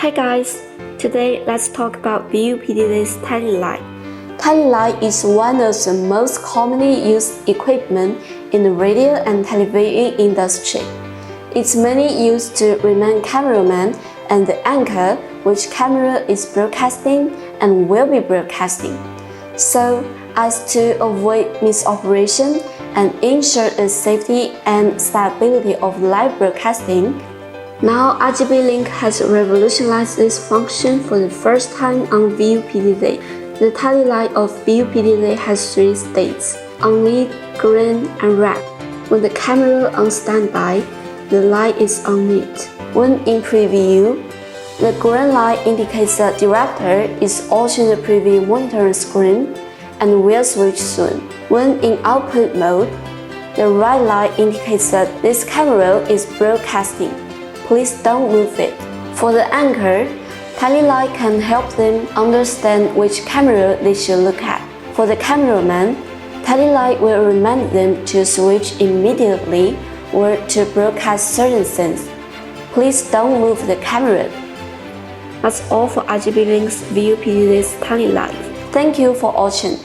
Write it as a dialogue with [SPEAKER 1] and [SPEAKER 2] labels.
[SPEAKER 1] Hi guys, today let's talk about PTZ's tally light.
[SPEAKER 2] Tally light is one of the most commonly used equipment in the radio and television industry. It's mainly used to remind cameraman and the anchor which camera is broadcasting and will be broadcasting, so as to avoid misoperation and ensure the safety and stability of live broadcasting. Now RGB Link has revolutionized this function for the first time on PTZ. The tally light of PTZ has 3 states: on lead, green, and red. When the camera on standby, the light is on lead. When in preview, the green light indicates the director is watching the preview monitoring screen and will switch soon. When in output mode, the red light indicates that this camera is broadcasting. Please don't move it. For the anchor, tally light can help them understand which camera they should look at. For the cameraman, tally light will remind them to switch immediately or to broadcast certain scenes. Please don't move the camera.
[SPEAKER 1] That's all for RGB Link's PTZ's tally light.
[SPEAKER 2] Thank you for watching.